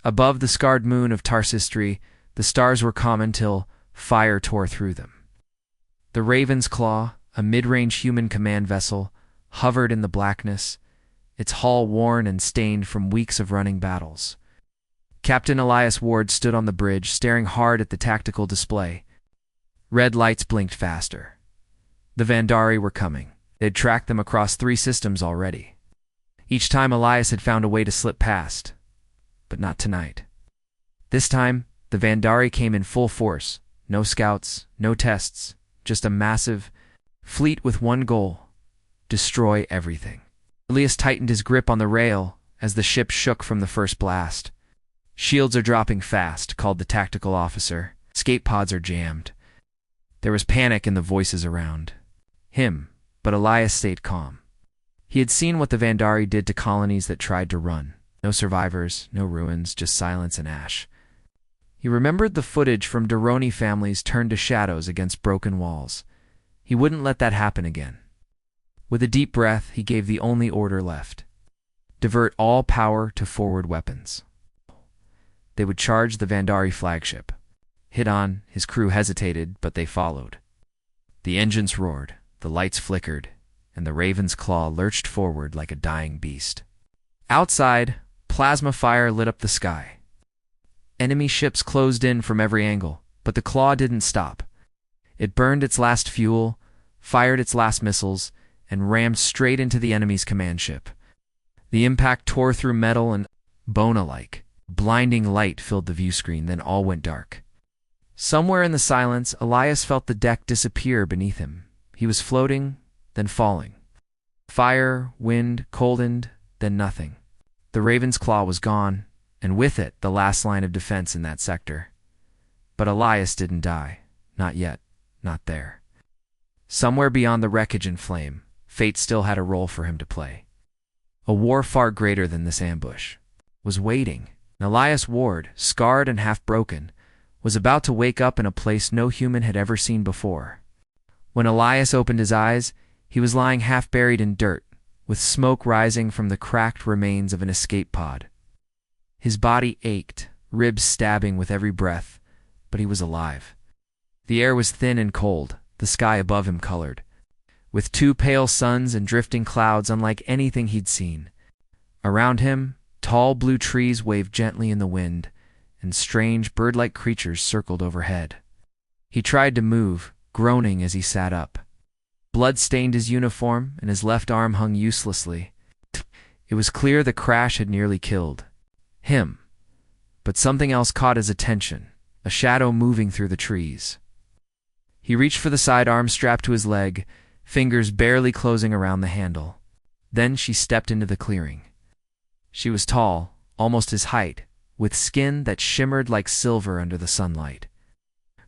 Above the scarred moon of Tarsistry, the stars were calm until fire tore through them. The Raven's Claw, a mid-range human command vessel, hovered in the blackness, its hull worn and stained from weeks of running battles. Captain Elias Ward stood on the bridge, staring hard at the tactical display. Red lights blinked faster. The Vandari were coming. They'd tracked them across 3 systems already. Each time Elias had found a way to slip past. But not tonight. This time, the Vandari came in full force. No scouts, no tests, just a massive fleet with one goal: destroy everything. Elias tightened his grip on the rail as the ship shook from the first blast. "Shields are dropping fast," called the tactical officer. "Escape pods are jammed." There was panic in the voices around him, but Elias stayed calm. He had seen what the Vandari did to colonies that tried to run. No survivors, no ruins, just silence and ash. He remembered the footage from Doroni families turned to shadows against broken walls. He wouldn't let that happen again. With a deep breath, he gave the only order left: divert all power to forward weapons. They would charge the Vandari flagship. Hidon, his crew hesitated, but they followed. The engines roared, the lights flickered, and the Raven's Claw lurched forward like a dying beast. Outside, plasma fire lit up the sky. Enemy ships closed in from every angle, but the Claw didn't stop. It burned its last fuel, fired its last missiles, and rammed straight into the enemy's command ship. The impact tore through metal and bone-alike. Blinding light filled the view screen, then all went dark. Somewhere in the silence, Elias felt the deck disappear beneath him. He was floating, then falling. Fire, wind, coldened, then nothing. The Raven's Claw was gone, and with it, the last line of defense in that sector. But Elias didn't die. Not yet. Not there. Somewhere beyond the wreckage and flame, fate still had a role for him to play. A war far greater than this ambush was waiting. And Elias Ward, scarred and half-broken, was about to wake up in a place no human had ever seen before. When Elias opened his eyes, he was lying half-buried in dirt, with smoke rising from the cracked remains of an escape pod. His body ached, ribs stabbing with every breath, but he was alive. The air was thin and cold, the sky above him colored, with 2 pale suns and drifting clouds unlike anything he'd seen. Around him, tall blue trees waved gently in the wind, and strange bird-like creatures circled overhead. He tried to move, groaning as he sat up. Blood stained his uniform, and his left arm hung uselessly. It was clear the crash had nearly killed him. But something else caught his attention, a shadow moving through the trees. He reached for the sidearm strapped to his leg, fingers barely closing around the handle. Then she stepped into the clearing. She was tall, almost his height, with skin that shimmered like silver under the sunlight.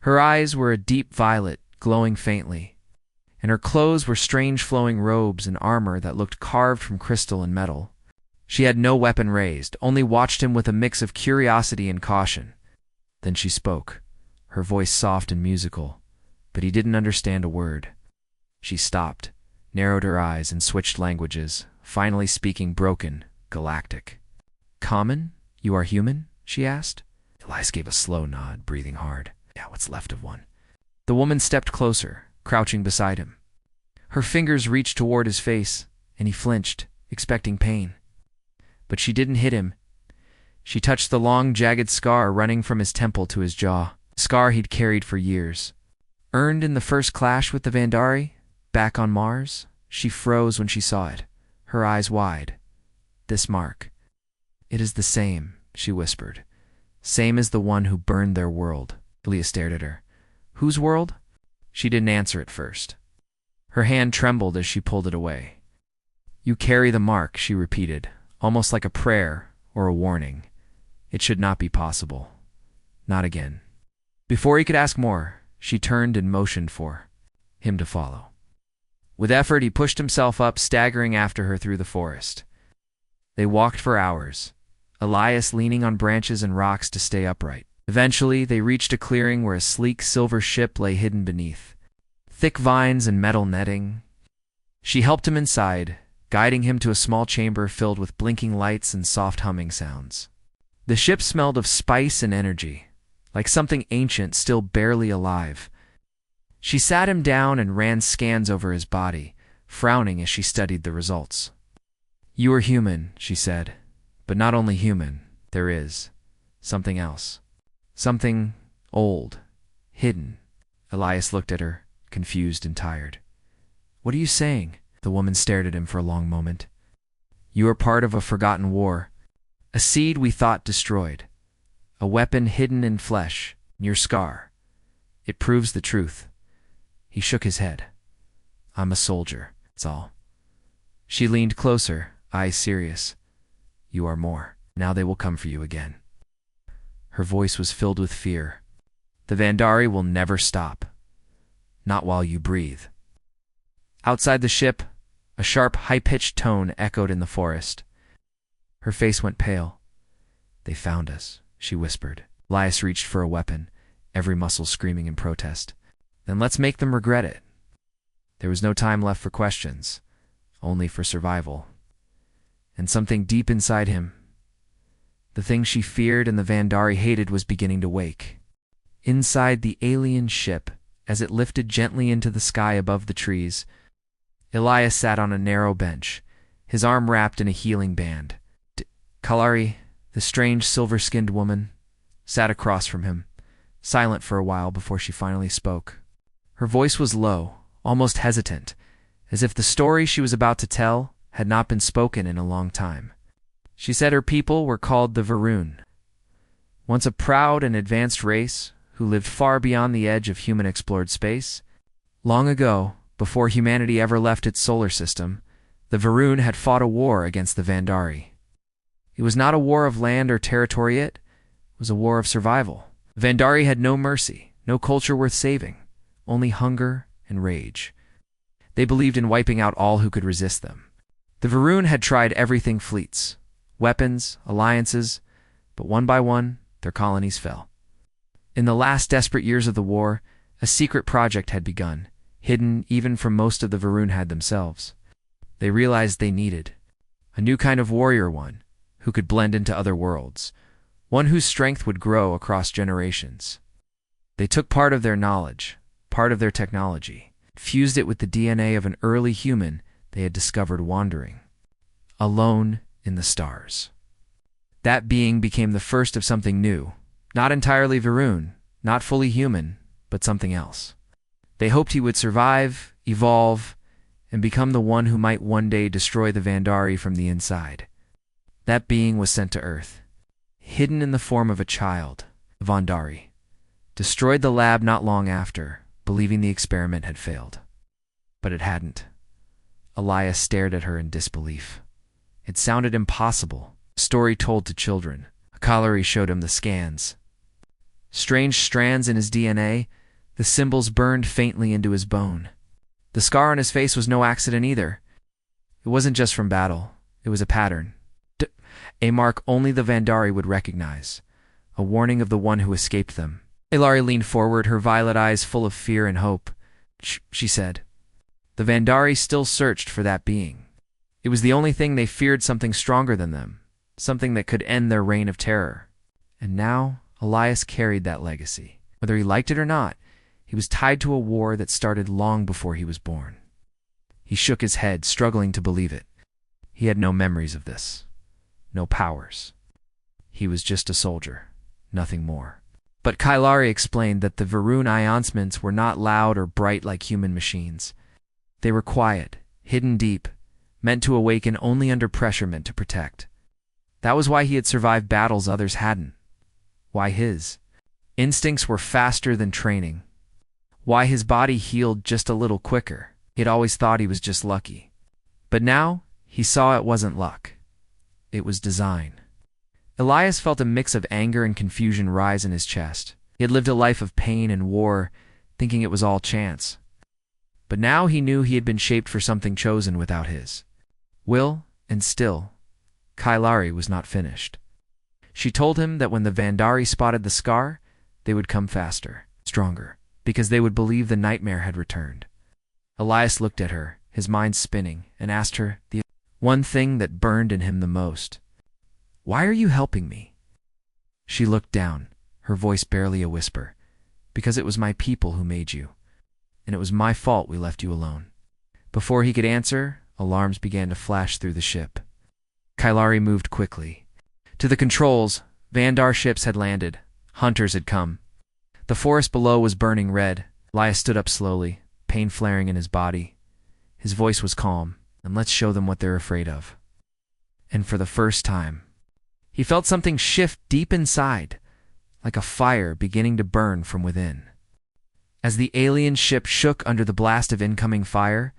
Her eyes were a deep violet, glowing faintly, and her clothes were strange flowing robes and armor that looked carved from crystal and metal. She had no weapon raised, only watched him with a mix of curiosity and caution. Then she spoke, her voice soft and musical, but he didn't understand a word. She stopped, narrowed her eyes, and switched languages, finally speaking broken, Galactic. "Common? You are human?" she asked. Elias gave a slow nod, breathing hard. "Yeah, what's left of one." The woman stepped closer, crouching beside him. Her fingers reached toward his face, and he flinched, expecting pain. But she didn't hit him. She touched the long, jagged scar running from his temple to his jaw, a scar he'd carried for years. Earned in the first clash with the Vandari, back on Mars. She froze when she saw it, her eyes wide. "This mark. It is the same," she whispered. "Same as the one who burned their world." Elias stared at her. "Whose world?" She didn't answer at first. Her hand trembled as she pulled it away. "You carry the mark," she repeated, almost like a prayer or a warning. It should not be possible. Not again. Before he could ask more, she turned and motioned for him to follow. With effort, he pushed himself up, staggering after her through the forest. They walked for hours, Elias leaning on branches and rocks to stay upright. Eventually, they reached a clearing where a sleek silver ship lay hidden beneath thick vines and metal netting. She helped him inside, guiding him to a small chamber filled with blinking lights and soft humming sounds. The ship smelled of spice and energy, like something ancient still barely alive. She sat him down and ran scans over his body, frowning as she studied the results. "You are human," she said, "but not only human. There is something else. Something old, hidden." Elias looked at her, confused and tired. "What are you saying?" The woman stared at him for a long moment. "You are part of a forgotten war. A seed we thought destroyed. A weapon hidden in flesh, in your scar. It proves the truth." He shook his head. "I'm a soldier, that's all." She leaned closer, eyes serious. "You are more. Now they will come for you again." Her voice was filled with fear. "The Vandari will never stop. Not while you breathe." Outside the ship, a sharp, high-pitched tone echoed in the forest. Her face went pale. "They found us," she whispered. Elias reached for a weapon, every muscle screaming in protest. "Then let's make them regret it." There was no time left for questions, only for survival. And something deep inside him, the thing she feared and the Vandari hated, was beginning to wake. Inside the alien ship, as it lifted gently into the sky above the trees, Elias sat on a narrow bench, his arm wrapped in a healing band. Kalari, the strange silver-skinned woman, sat across from him, silent for a while before she finally spoke. Her voice was low, almost hesitant, as if the story she was about to tell had not been spoken in a long time. She said her people were called the Varun, once a proud and advanced race who lived far beyond the edge of human-explored space. Long ago, before humanity ever left its solar system, the Varun had fought a war against the Vandari. It was not a war of land or territory, it was a war of survival. Vandari had no mercy, no culture worth saving, only hunger and rage. They believed in wiping out all who could resist them. The Varun had tried everything: fleets, weapons, alliances, but one by one, their colonies fell. In the last desperate years of the war, a secret project had begun, hidden even from most of the Varun had themselves. They realized they needed a new kind of warrior, one who could blend into other worlds, one whose strength would grow across generations. They took part of their knowledge, part of their technology, fused it with the DNA of an early human they had discovered wandering, alone in the stars. That being became the first of something new, not entirely Varun, not fully human, but something else. They hoped he would survive, evolve, and become the one who might one day destroy the Vandari from the inside. That being was sent to Earth, hidden in the form of a child, the Vandari, destroyed the lab not long after, believing the experiment had failed. But it hadn't. Elias stared at her in disbelief. It sounded impossible, a story told to children. Kalari showed him the scans. Strange strands in his DNA, the symbols burned faintly into his bone. The scar on his face was no accident either. It wasn't just from battle, it was a pattern. A mark only the Vandari would recognize, a warning of the one who escaped them. Ilari leaned forward, her violet eyes full of fear and hope. She said. The Vandari still searched for that being. It was the only thing they feared, something stronger than them, something that could end their reign of terror. And now, Elias carried that legacy. Whether he liked it or not, he was tied to a war that started long before he was born. He shook his head, struggling to believe it. He had no memories of this, no powers. He was just a soldier, nothing more. But Kailari explained that the Varun announcements were not loud or bright like human machines. They were quiet, hidden deep, meant to awaken only under pressure, meant to protect. That was why he had survived battles others hadn't. Why his instincts were faster than training. Why his body healed just a little quicker. He had always thought he was just lucky. But now, he saw it wasn't luck. It was design. Elias felt a mix of anger and confusion rise in his chest. He had lived a life of pain and war, thinking it was all chance. But now he knew he had been shaped for something chosen without his will, and still, Kailari was not finished. She told him that when the Vandari spotted the scar, they would come faster, stronger, because they would believe the nightmare had returned. Elias looked at her, his mind spinning, and asked her the one thing that burned in him the most. "Why are you helping me?" She looked down, her voice barely a whisper. Because it was my people who made you, and it was my fault we left you alone. Before he could answer, alarms began to flash through the ship. Kailari moved quickly. To the controls, Vandar ships had landed. Hunters had come. The forest below was burning red. Elias stood up slowly, pain flaring in his body. His voice was calm, and let's show them what they're afraid of. And for the first time, he felt something shift deep inside, like a fire beginning to burn from within. As the alien ship shook under the blast of incoming fire,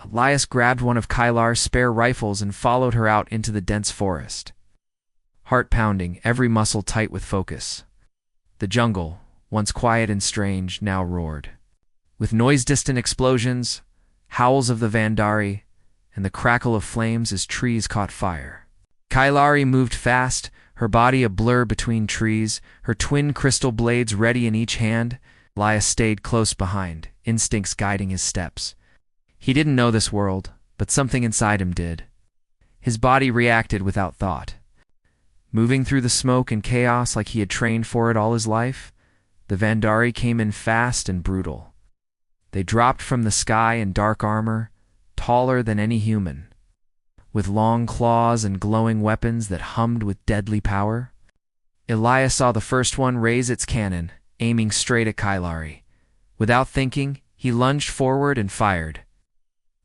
Elias grabbed one of Kailar's spare rifles and followed her out into the dense forest. Heart pounding, every muscle tight with focus. The jungle, once quiet and strange, now roared. With noise-distant explosions, howls of the Vandari, and the crackle of flames as trees caught fire. Kailari moved fast, her body a blur between trees, her twin crystal blades ready in each hand. Elias stayed close behind, instincts guiding his steps. He didn't know this world, but something inside him did. His body reacted without thought. Moving through the smoke and chaos like he had trained for it all his life, the Vandari came in fast and brutal. They dropped from the sky in dark armor, taller than any human, with long claws and glowing weapons that hummed with deadly power. Elias saw the first one raise its cannon, aiming straight at Kailari. Without thinking, he lunged forward and fired.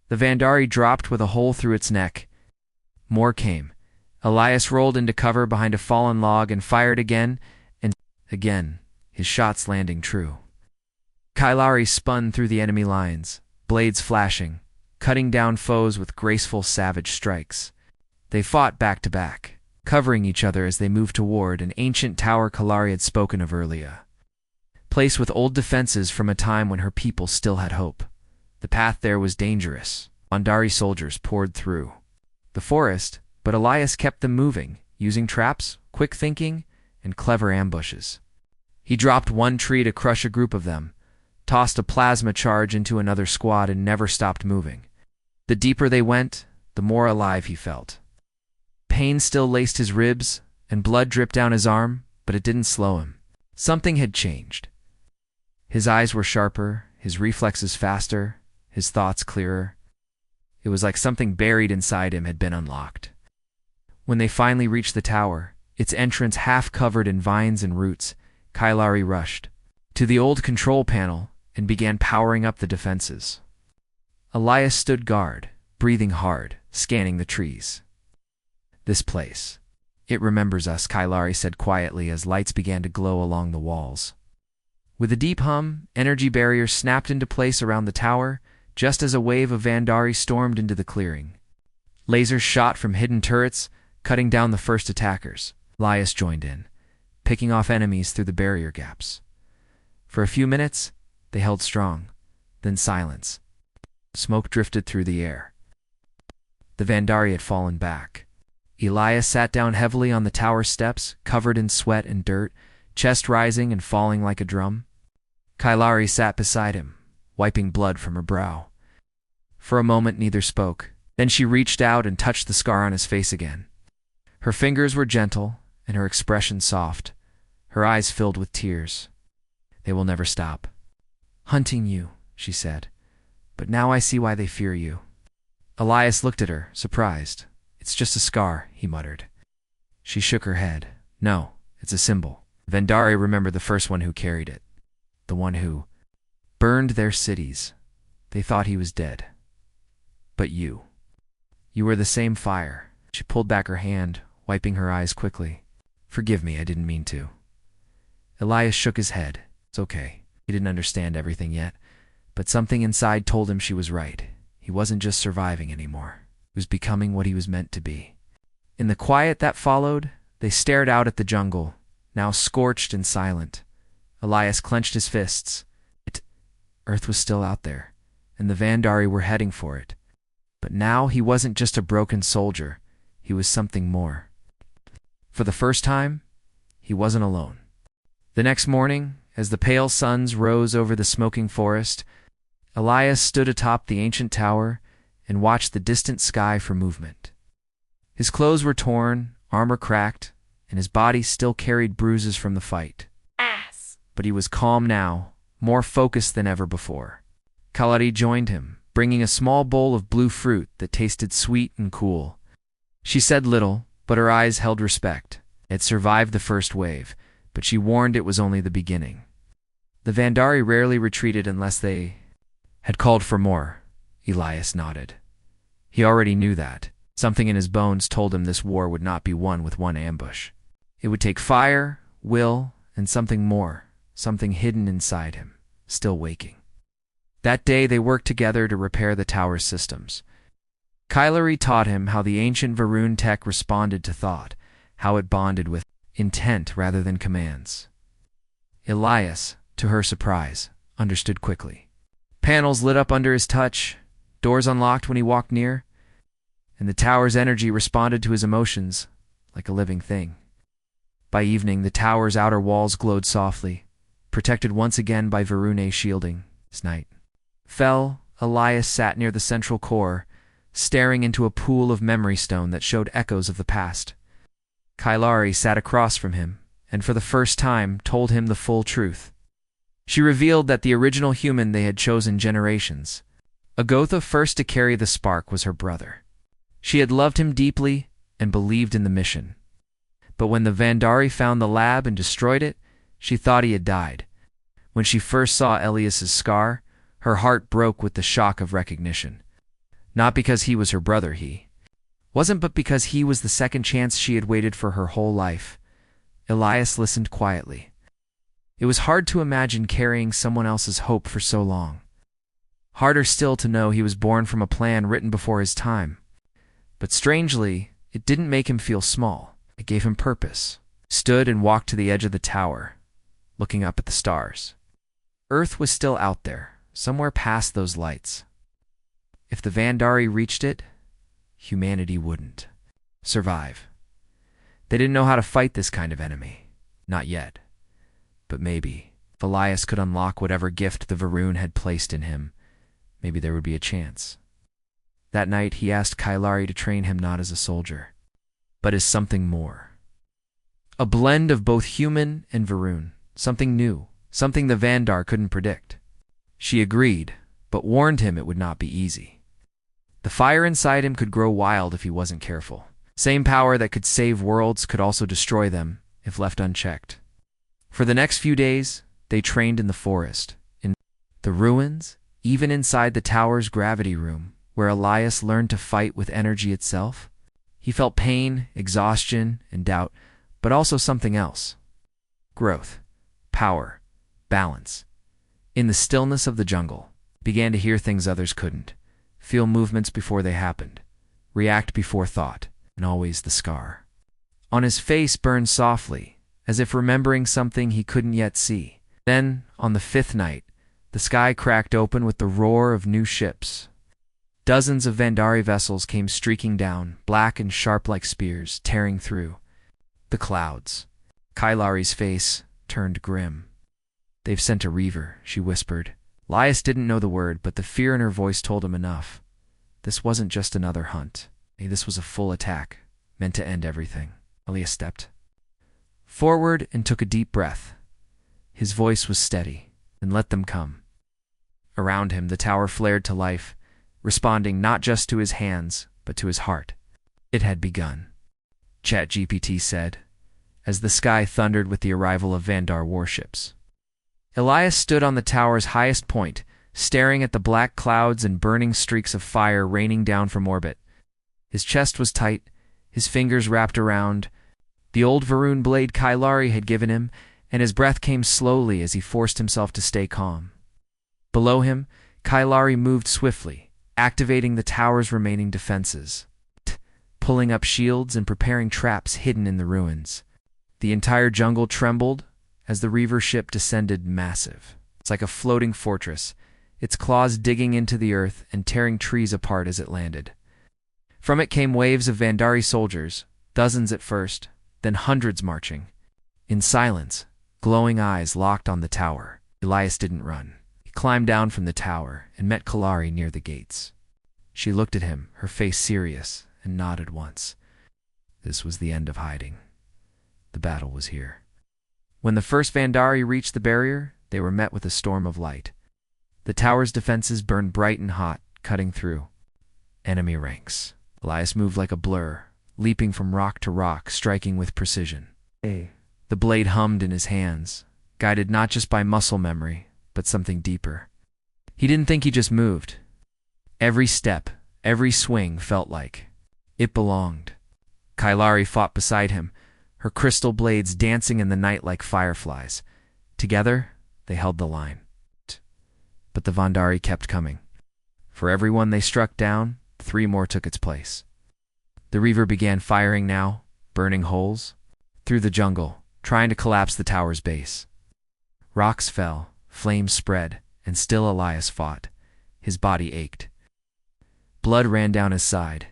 The Vandari dropped with a hole through its neck. More came. Elias rolled into cover behind a fallen log and fired again, and again, his shots landing true. Kailari spun through the enemy lines, blades flashing, cutting down foes with graceful, savage strikes. They fought back to back, covering each other as they moved toward an ancient tower Kailari had spoken of earlier. Placed with old defenses from a time when her people still had hope. The path there was dangerous. Vandari soldiers poured through the forest, but Elias kept them moving, using traps, quick thinking, and clever ambushes. He dropped one tree to crush a group of them, tossed a plasma charge into another squad, and never stopped moving. The deeper they went, the more alive he felt. Pain still laced his ribs, and blood dripped down his arm, but it didn't slow him. Something had changed. His eyes were sharper, his reflexes faster, his thoughts clearer. It was like something buried inside him had been unlocked. When they finally reached the tower, its entrance half covered in vines and roots, Kailari rushed to the old control panel and began powering up the defenses. Elias stood guard, breathing hard, scanning the trees. This place. It remembers us, Kailari said quietly as lights began to glow along the walls. With a deep hum, energy barriers snapped into place around the tower, just as a wave of Vandari stormed into the clearing. Lasers shot from hidden turrets, cutting down the first attackers. Elias joined in, picking off enemies through the barrier gaps. For a few minutes, they held strong, then silence. Smoke drifted through the air. The Vandari had fallen back. Elias sat down heavily on the tower steps, covered in sweat and dirt, chest rising and falling like a drum. Kailari sat beside him, wiping blood from her brow. For a moment neither spoke. Then she reached out and touched the scar on his face again. Her fingers were gentle, and her expression soft, her eyes filled with tears. They will never stop hunting you, she said. But now I see why they fear you. Elias looked at her, surprised. It's just a scar, he muttered. She shook her head. No, it's a symbol. Vandari remembered the first one who carried it. The one who burned their cities. They thought he was dead. But you were the same fire. She pulled back her hand, wiping her eyes quickly. Forgive me, I didn't mean to. Elias shook his head. It's okay. He didn't understand everything yet, but something inside told him she was right. He wasn't just surviving anymore. He was becoming what he was meant to be. In the quiet that followed, they stared out at the jungle, now scorched and silent. Elias clenched his fists. Earth was still out there, and the Vandari were heading for it. But now he wasn't just a broken soldier. He was something more. For the first time, he wasn't alone. The next morning, as the pale suns rose over the smoking forest, Elias stood atop the ancient tower and watched the distant sky for movement. His clothes were torn, armor cracked, and his body still carried bruises from the fight. But he was calm now, more focused than ever before. Kalari joined him, bringing a small bowl of blue fruit that tasted sweet and cool. She said little, but her eyes held respect. It survived the first wave, but she warned it was only the beginning. The Vandari rarely retreated unless they had called for more. Elias nodded. He already knew that. Something in his bones told him this war would not be won with one ambush. It would take fire, will, and something more, something hidden inside him, still waking. That day they worked together to repair the tower's systems. Kylari taught him how the ancient Varun tech responded to thought, how it bonded with intent rather than commands. Elias, to her surprise, understood quickly. Panels lit up under his touch, doors unlocked when he walked near, and the tower's energy responded to his emotions like a living thing. By evening, the tower's outer walls glowed softly, protected once again by Varune shielding. As night fell, Elias sat near the central core, staring into a pool of memory stone that showed echoes of the past. Kylari sat across from him, and for the first time told him the full truth. She revealed that the original human they had chosen generations Agotha first to carry the spark was her brother. She had loved him deeply and believed in the mission. But when the Vandari found the lab and destroyed it, she thought he had died. When she first saw Elias's scar, her heart broke with the shock of recognition. Not because he was her brother, he wasn't, but because he was the second chance she had waited for her whole life. Elias listened quietly. It was hard to imagine carrying someone else's hope for so long. Harder still to know he was born from a plan written before his time. But strangely, it didn't make him feel small. It gave him purpose. Stood and walked to the edge of the tower, looking up at the stars. Earth was still out there, somewhere past those lights. If the Vandari reached it, humanity wouldn't survive. They didn't know how to fight this kind of enemy. Not yet. But maybe, if Elias could unlock whatever gift the Varun had placed in him, maybe there would be a chance. That night he asked Kylari to train him not as a soldier, but as something more. A blend of both human and Varun, something new, something the Vandar couldn't predict. She agreed, but warned him it would not be easy. The fire inside him could grow wild if he wasn't careful. Same power that could save worlds could also destroy them if left unchecked. For the next few days, they trained in the forest, in the ruins, even inside the tower's gravity room, where Elias learned to fight with energy itself. He felt pain, exhaustion, and doubt, but also something else. Growth, power, balance. In the stillness of the jungle, began to hear things others couldn't, feel movements before they happened, react before thought, and always the scar. On his face burned softly, as if remembering something he couldn't yet see. Then, on the fifth night, the sky cracked open with the roar of new ships. Dozens of Vandari vessels came streaking down, black and sharp like spears, tearing through the clouds. Kylari's face turned grim. "They've sent a reaver," she whispered. Elias didn't know the word, but the fear in her voice told him enough. This wasn't just another hunt. This was a full attack, meant to end everything. Elias stepped forward and took a deep breath. His voice was steady. "And let them come." Around him, the tower flared to life, responding not just to his hands, but to his heart. It had begun, ChatGPT said, as the sky thundered with the arrival of Vandar warships. Elias stood on the tower's highest point, staring at the black clouds and burning streaks of fire raining down from orbit. His chest was tight, his fingers wrapped around the old Varun blade Kylari had given him, and his breath came slowly as he forced himself to stay calm. Below him, Kylari moved swiftly, activating the tower's remaining defenses, pulling up shields and preparing traps hidden in the ruins. The entire jungle trembled as the Reaver ship descended, massive. It's like a floating fortress, its claws digging into the earth and tearing trees apart as it landed. From it came waves of Vandari soldiers, dozens at first, then hundreds marching. In silence, glowing eyes locked on the tower. Elias didn't run. He climbed down from the tower and met Kylari near the gates. She looked at him, her face serious, and nodded once. This was the end of hiding. The battle was here. When the first Vandari reached the barrier, they were met with a storm of light. The tower's defenses burned bright and hot, cutting through enemy ranks. Elias moved like a blur, leaping from rock to rock, striking with precision. The blade hummed in his hands, guided not just by muscle memory, but something deeper. He didn't think he just moved. Every step, every swing felt like it belonged. Kailari fought beside him, her crystal blades dancing in the night like fireflies. Together, they held the line. But the Vandari kept coming. For every one they struck down, 3 more took its place. The Reaver began firing now, burning holes through the jungle, trying to collapse the tower's base. Rocks fell, flames spread, and still Elias fought. His body ached. Blood ran down his side.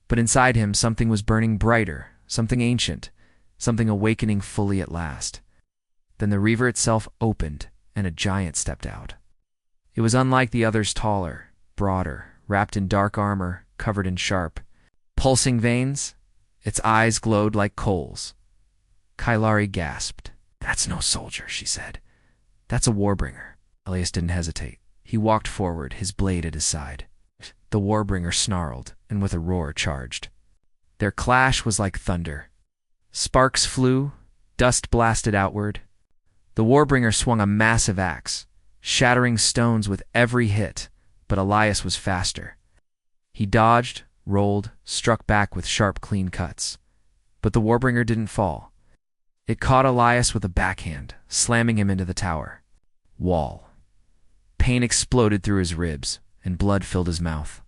But inside him something was burning brighter, something ancient, something awakening fully at last. Then the Reaver itself opened, and a giant stepped out. It was unlike the others, taller, broader, wrapped in dark armor, covered in sharp, pulsing veins. Its eyes glowed like coals. Kailari gasped. "That's no soldier," she said. "That's a warbringer." Elias didn't hesitate. He walked forward, his blade at his side. The warbringer snarled, and with a roar charged. Their clash was like thunder. Sparks flew, dust blasted outward. The warbringer swung a massive axe, shattering stones with every hit, but Elias was faster. He dodged, rolled, struck back with sharp, clean cuts. But the warbringer didn't fall. It caught Elias with a backhand, slamming him into the tower wall. Pain exploded through his ribs, and blood filled his mouth.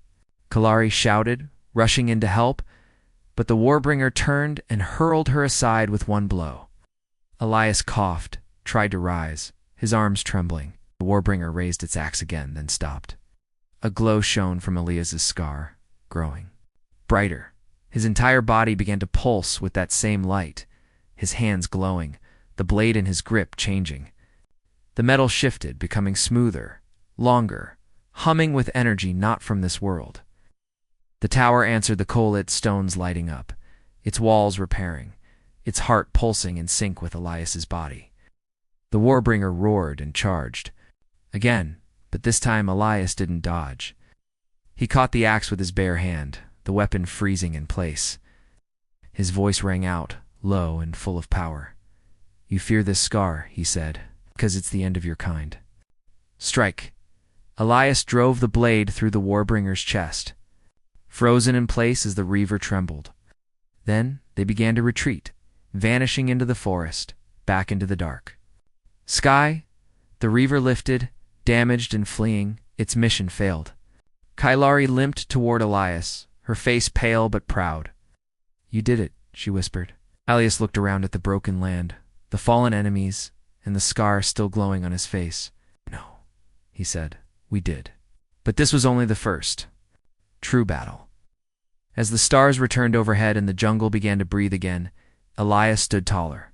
Kailari shouted, rushing in to help, but the warbringer turned and hurled her aside with one blow. Elias coughed, tried to rise, his arms trembling. The warbringer raised its axe again, then stopped. A glow shone from Elias's scar, growing brighter. His entire body began to pulse with that same light, his hands glowing, the blade in his grip changing. The metal shifted, becoming smoother, longer, humming with energy not from this world. The tower answered the coal-lit stones lighting up, its walls repairing, its heart pulsing in sync with Elias's body. The warbringer roared and charged. Again, but this time Elias didn't dodge. He caught the axe with his bare hand, the weapon freezing in place. His voice rang out, low and full of power. "You fear this scar," he said, "because it's the end of your kind. Strike." Elias drove the blade through the warbringer's chest, frozen in place as the Reaver trembled. Then they began to retreat, vanishing into the forest, back into the dark. Sky, the Reaver lifted, damaged and fleeing, its mission failed. Kailari limped toward Elias, her face pale but proud. "You did it," she whispered. Elias looked around at the broken land, the fallen enemies, and the scar still glowing on his face. "No," he said, "we did." But this was only the first true battle. As the stars returned overhead and the jungle began to breathe again, Elias stood taller.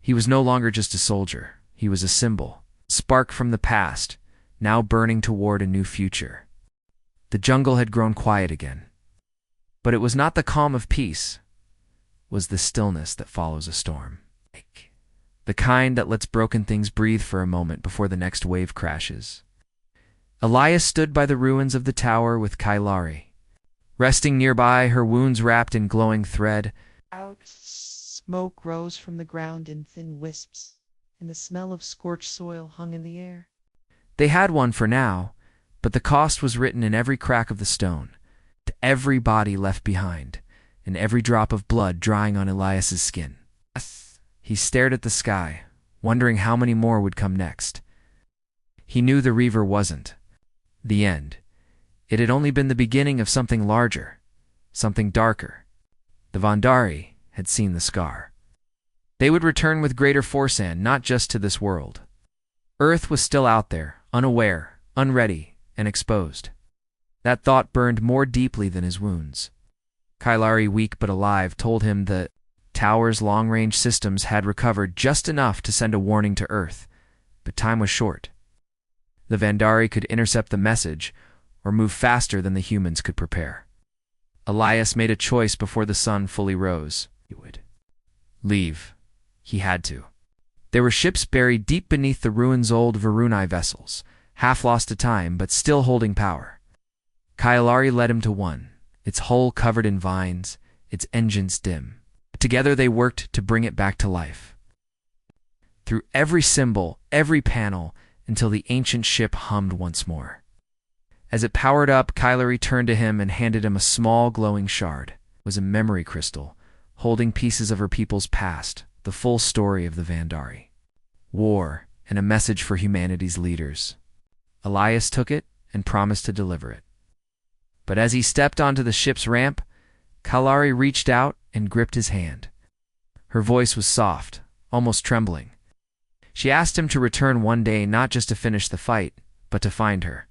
He was no longer just a soldier. He was a symbol, spark from the past, now burning toward a new future. The jungle had grown quiet again. But it was not the calm of peace, it was the stillness that follows a storm. The kind that lets broken things breathe for a moment before the next wave crashes. Elias stood by the ruins of the tower with Kailari. Resting nearby, her wounds wrapped in glowing thread. Smoke rose from the ground in thin wisps, and the smell of scorched soil hung in the air. They had one for now, but the cost was written in every crack of the stone, to every body left behind, and every drop of blood drying on Elias's skin. He stared at the sky, wondering how many more would come next. He knew the Reaver wasn't the end. It had only been the beginning of something larger, something darker. The Vandari had seen the scar. They would return with greater force and not just to this world. Earth was still out there, unaware, unready, and exposed. That thought burned more deeply than his wounds. Kailari, weak but alive, told him the tower's long-range systems had recovered just enough to send a warning to Earth, but time was short. The Vandari could intercept the message or move faster than the humans could prepare. Elias made a choice before the sun fully rose. He would leave, He had to. There were ships buried deep beneath the ruins, old Varunai vessels, half lost to time but still holding power. Kailari led him to one, its hull covered in vines, its engines dim. Together they worked to bring it back to life. Through every symbol, every panel, until the ancient ship hummed once more. As it powered up, Kailari turned to him and handed him a small glowing shard. It was a memory crystal, holding pieces of her people's past, the full story of the Vandari. War, and a message for humanity's leaders. Elias took it and promised to deliver it. But as he stepped onto the ship's ramp, Kailari reached out and gripped his hand. Her voice was soft, almost trembling. She asked him to return one day, not just to finish the fight, but to find her.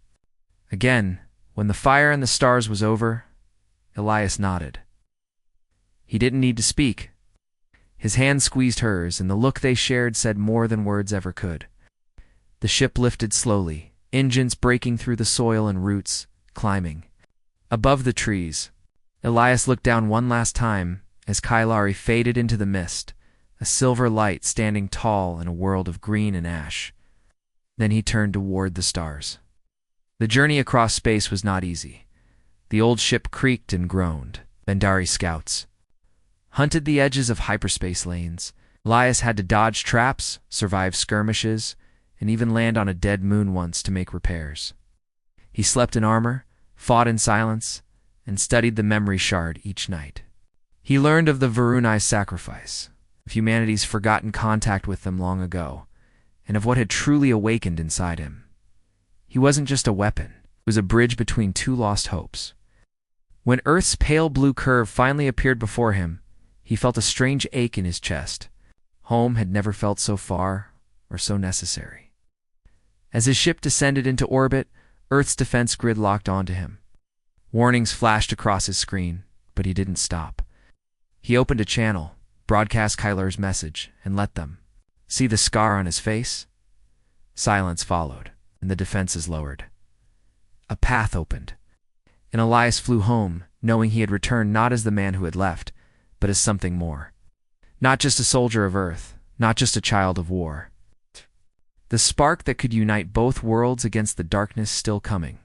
Again, when the fire and the stars was over, Elias nodded. He didn't need to speak. His hand squeezed hers, and the look they shared said more than words ever could. The ship lifted slowly, engines breaking through the soil and roots, climbing. Above the trees, Elias looked down one last time as Kailari faded into the mist, a silver light standing tall in a world of green and ash. Then he turned toward the stars. The journey across space was not easy. The old ship creaked and groaned. Vandari scouts hunted the edges of hyperspace lanes. Elias had to dodge traps, survive skirmishes, and even land on a dead moon once to make repairs. He slept in armor, fought in silence, and studied the memory shard each night. He learned of the Varunai's sacrifice, of humanity's forgotten contact with them long ago, and of what had truly awakened inside him. He wasn't just a weapon, it was a bridge between two lost hopes. When Earth's pale blue curve finally appeared before him, he felt a strange ache in his chest. Home had never felt so far or so necessary. As his ship descended into orbit, Earth's defense grid locked onto him. Warnings flashed across his screen, but he didn't stop. He opened a channel, broadcast Kailari's message, and let them see the scar on his face. Silence followed, and the defenses lowered. A path opened, and Elias flew home, knowing he had returned not as the man who had left, but as something more. Not just a soldier of Earth, not just a child of war. The spark that could unite both worlds against the darkness still coming.